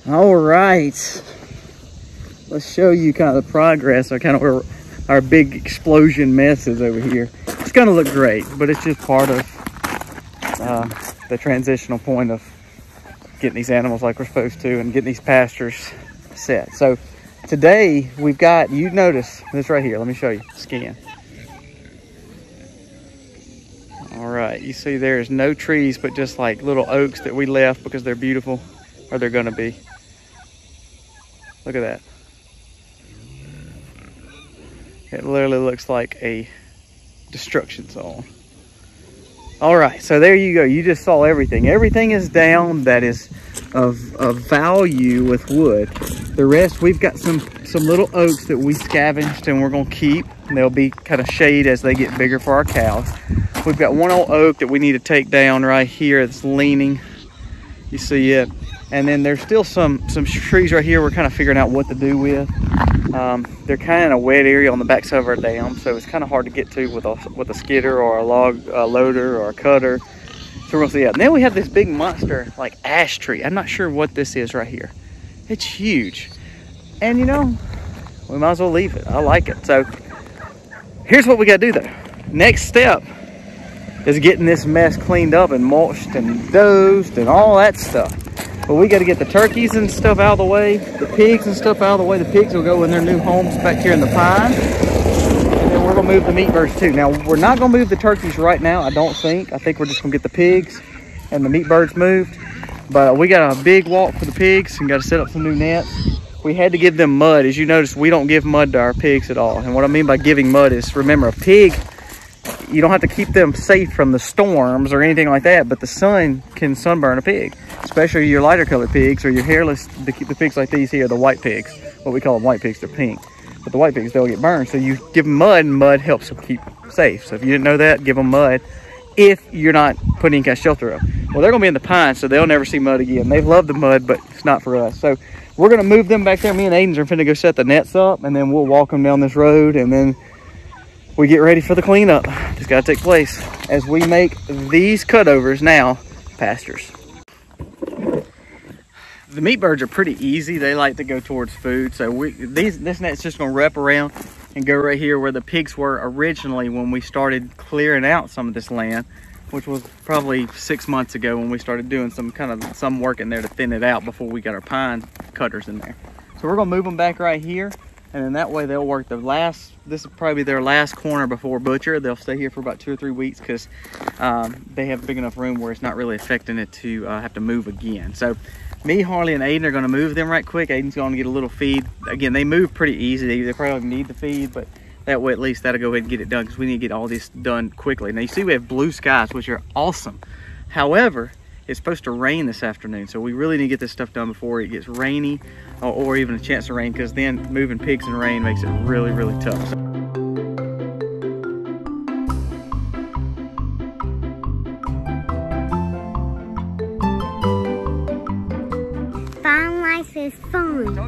All right, let's show you kind of the progress or kind of where our big explosion mess is over here. It's gonna look great, but it's just part of the transitional point of getting these animals like we're supposed to and getting these pastures set. So today we've got, you notice this right here, let me show you, scan. All right, you see there's no trees but just like little oaks that we left because they're beautiful, or they're gonna be. Look at that. It literally looks like a destruction zone. All right, so there you go. You just saw everything. Everything is down that is of value with wood. The rest, we've got some little oaks that we scavenged and we're gonna keep. And they'll be kind of shade as they get bigger for our cows. We've got one old oak that we need to take down right here. It's leaning. You see it. And then there's still some trees right here we're kind of figuring out what to do with. They're kind of in a wet area on the backside of our dam, so it's kind of hard to get to with a skidder or a log loader or a cutter. So we're gonna see that. And then we have this big monster like ash tree. I'm not sure what this is right here. It's huge. And you know, we might as well leave it. I like it. So here's what we gotta do though. Next step is getting this mess cleaned up and mulched and dozed and all that stuff. But we got to get the turkeys and stuff out of the way, the pigs and stuff out of the way. The pigs will go in their new homes back here in the pine. And then we're going to move the meat birds too. Now, we're not going to move the turkeys right now, I don't think. I think we're just going to get the pigs and the meat birds moved. But we got a big walk for the pigs and got to set up some new nets. We had to give them mud. As you notice, we don't give mud to our pigs at all. And what I mean by giving mud is, remember, a pig, you don't have to keep them safe from the storms or anything like that, but the sun can sunburn a pig, especially your lighter colored pigs or your hairless, the pigs like these here, the white pigs. What we call them white pigs, they're pink. But the white pigs, they'll get burned. So you give them mud, and mud helps them keep safe. So if you didn't know that, give them mud if you're not putting any kind of shelter up. Well, they're gonna be in the pines, so they'll never see mud again. They love the mud, but it's not for us. So we're gonna move them back there. Me and Aiden's are finna go set the nets up, and then we'll walk them down this road, and then we get ready for the cleanup. It's got to take place as we make these cutovers now pastures. The meat birds are pretty easy. They like to go towards food. So this net's just gonna wrap around and go right here where the pigs were originally when we started clearing out some of this land, which was probably 6 months ago when we started doing some work in there to thin it out before we got our pine cutters in there. So we're gonna move them back right here. And then that way they'll work this will probably be their last corner before butcher. They'll stay here for about 2 or 3 weeks because they have big enough room where it's not really affecting it to have to move again. So me, Harley, and Aiden are gonna move them right quick. Aiden's gonna get a little feed. Again, they move pretty easy. They probably don't need the feed, but that way at least that'll go ahead and get it done because we need to get all this done quickly. Now you see we have blue skies, which are awesome. However, it's supposed to rain this afternoon, so we really need to get this stuff done before it gets rainy or even a chance of rain, because then moving pigs in rain makes it really, really tough. Farm life is fun.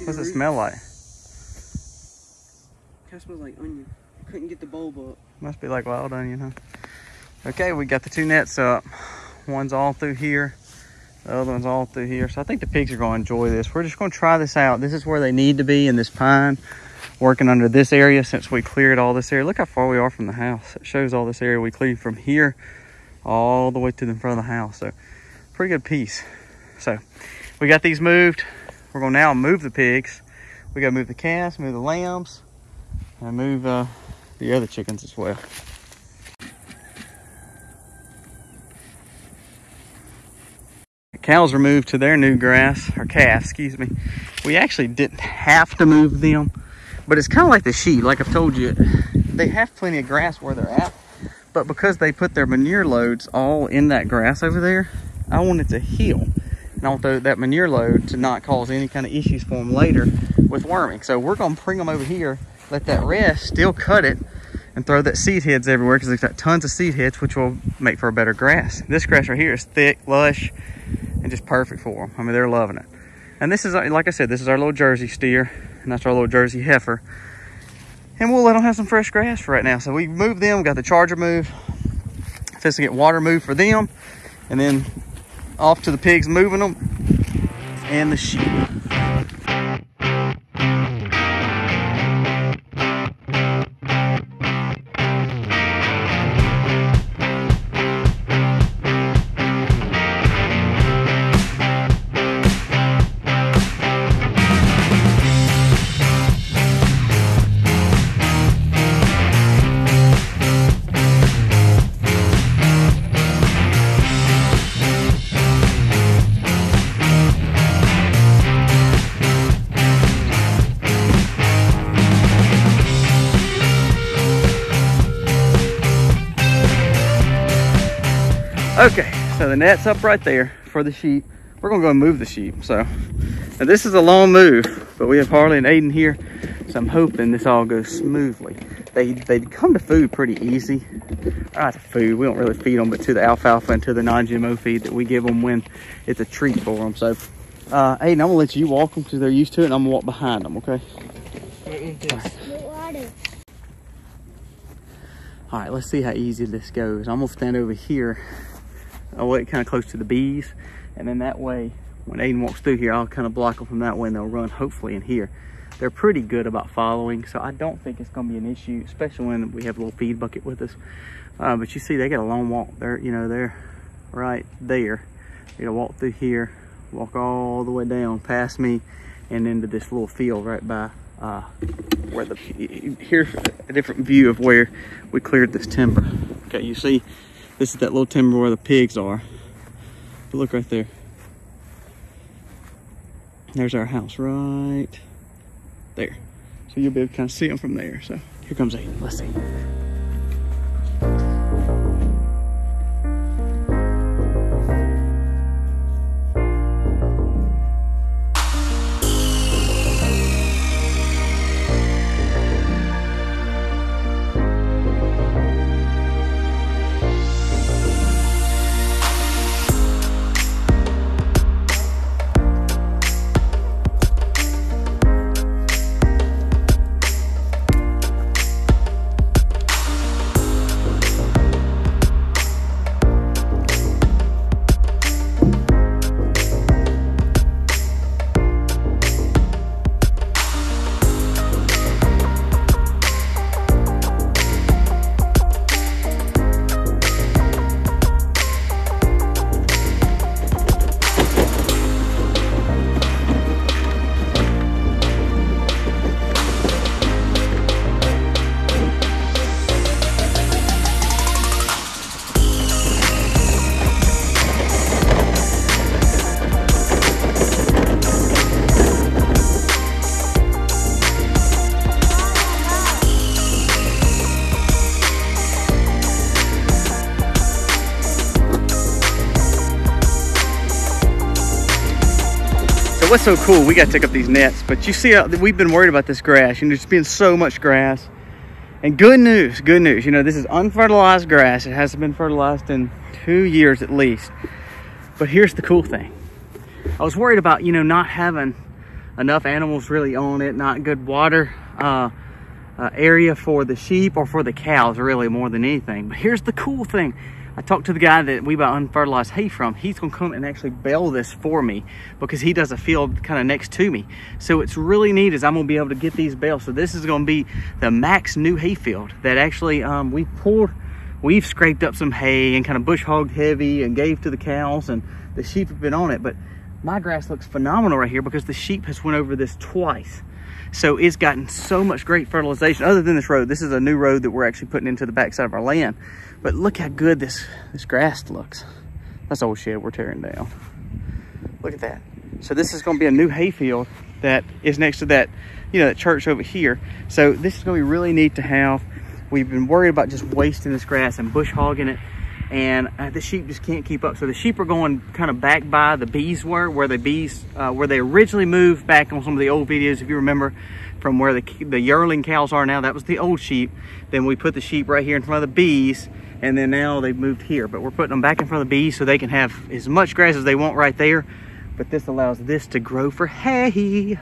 What's it smell like? Kind of smells like onion. Couldn't get the bulb up. Must be like wild onion, huh? Okay, we got the 2 nets up. One's all through here. The other one's all through here. So I think the pigs are going to enjoy this. We're just going to try this out. This is where they need to be in this pine, working under this area since we cleared all this area. Look how far we are from the house. It shows all this area we cleared from here all the way to the front of the house. So pretty good piece. So we got these moved. We're going to now move the pigs. We got to move the calves, move the lambs, and move the other chickens as well. Cows were moved to their new grass, or calves, excuse me. We actually didn't have to move them, but it's kind of like the sheep. Like I've told you, they have plenty of grass where they're at, but because they put their manure loads all in that grass over there, I want it to heal. And I want that manure load to not cause any kind of issues for them later with worming. So we're gonna bring them over here, let that rest, still cut it, and throw that seed heads everywhere because it's got tons of seed heads, which will make for a better grass. This grass right here is thick, lush, and just perfect for them. I mean, they're loving it. And this is, like I said, this is our little Jersey steer, and that's our little Jersey heifer. And we'll let them have some fresh grass for right now. So we moved them, got the charger moved, just to get water moved for them, and then off to the pigs moving them, and the sheep. Okay, so the net's up right there for the sheep. We're gonna go and move the sheep. So now this is a long move, but we have Harley and Aiden here, so I'm hoping this all goes smoothly. They come to food pretty easy. Not to food, we don't really feed them, but to the alfalfa and to the non-GMO feed that we give them when it's a treat for them. So Aiden, I'm gonna let you walk them because they're used to it, and I'm gonna walk behind them, okay? All right, let's see how easy this goes. I'm gonna stand over here. I'll wait kind of close to the bees, and then that way when Aiden walks through here, I'll kind of block them from that way, and they'll run hopefully in here. They're pretty good about following, so I don't think it's going to be an issue, especially when we have a little feed bucket with us. But you see, they got a long walk. They're right there. They're gonna walk through here, walk all the way down past me, and into this little field right by where here's a different view of where we cleared this timber. Okay, you see, this is that little timber where the pigs are. But look right there. There's our house right there. So you'll be able to kind of see them from there. So here comes Aiden. Let's see. What's so cool, we got to take up these nets, but you see how we've been worried about this grass, and there's been so much grass. And good news, you know, this is unfertilized grass. It hasn't been fertilized in 2 years at least. But here's the cool thing. I was worried about, you know, not having enough animals really on it, not good water area for the sheep or for the cows, really, more than anything. But here's the cool thing. I talked to the guy that we buy unfertilized hay from. He's gonna come and actually bale this for me because he does a field kind of next to me. So it's really neat is I'm gonna be able to get these bales. So this is gonna be the max new hay field that actually we've scraped up some hay and kind of bush hogged heavy and gave to the cows, and the sheep have been on it. But my grass looks phenomenal right here because the sheep has went over this twice. So it's gotten so much great fertilization. Other than this road, this is a new road that we're actually putting into the backside of our land. But look how good this grass looks. That's old shed we're tearing down. Look at that. So this is going to be a new hayfield that is next to that, you know, that church over here. So this is going to be really neat to have. We've been worried about just wasting this grass and bush hogging it, and the sheep just can't keep up. So the sheep are going kind of back by the bees were, where the bees, where they originally moved back on some of the old videos, if you remember, from where the yearling cows are now. That was the old sheep. Then we put the sheep right here in front of the bees, and then now they've moved here. But we're putting them back in front of the bees so they can have as much grass as they want right there. But this allows this to grow for hay.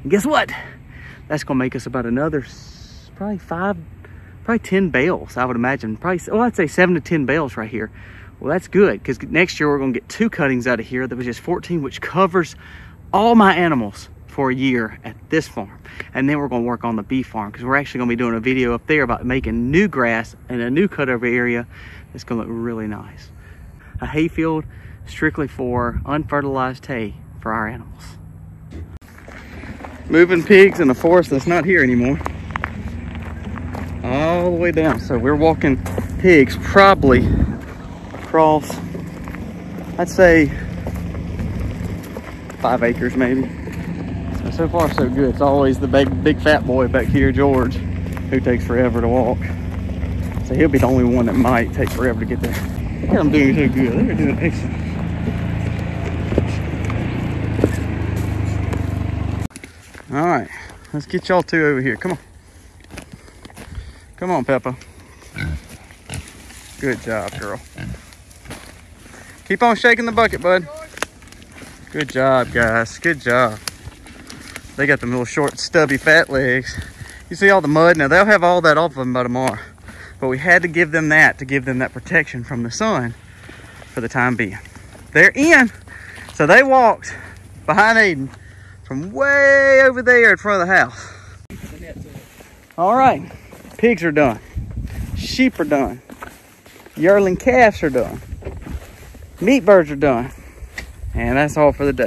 And guess what? That's gonna make us about another probably 10 bales, I would imagine. Probably, well, I'd say 7 to 10 bales right here. Well, that's good, because next year we're gonna get 2 cuttings out of here. That was just 14, which covers all my animals for a year at this farm. And then we're gonna work on the bee farm, because we're actually gonna be doing a video up there about making new grass in a new cutover area. It's gonna look really nice. A hayfield strictly for unfertilized hay for our animals. Moving pigs in a forest that's not here anymore. All the way down. So we're walking pigs probably across, I'd say 5 acres maybe. So far so good. It's always the big fat boy back here, George, who takes forever to walk. So he'll be the only one that might take forever to get there. Look at them doing so good. They're doing excellent. All right, let's get y'all 2 over here. Come on. Come on, Peppa. Good job, girl. Keep on shaking the bucket, bud. Good job, guys. Good job. They got them little short, stubby, fat legs. You see all the mud? Now, they'll have all that off of them by tomorrow. But we had to give them that to give them that protection from the sun for the time being. They're in. So they walked behind Aiden from way over there in front of the house. All right, pigs are done. Sheep are done. Yearling calves are done. Meat birds are done. And that's all for the day.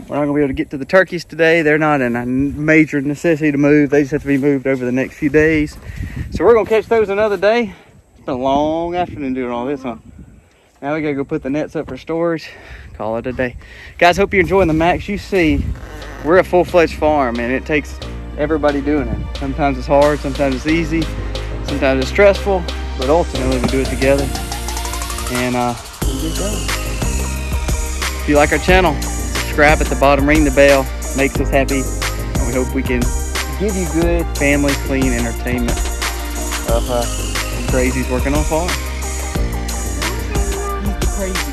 We're not gonna be able to get to the turkeys today. They're not in a major necessity to move. They just have to be moved over the next few days. So we're gonna catch those another day. It's been a long afternoon doing all this, huh? Now we gotta go put the nets up for storage. Call it a day. Guys, hope you're enjoying the Max. You see, we're a full-fledged farm, and it takes everybody doing it. Sometimes it's hard, sometimes it's easy, sometimes it's stressful, but ultimately we do it together. And we get done. If you like our channel, subscribe at the bottom, ring the bell, makes us happy, and we hope we can give you good, family, clean entertainment of some crazies working on farm. Crazy.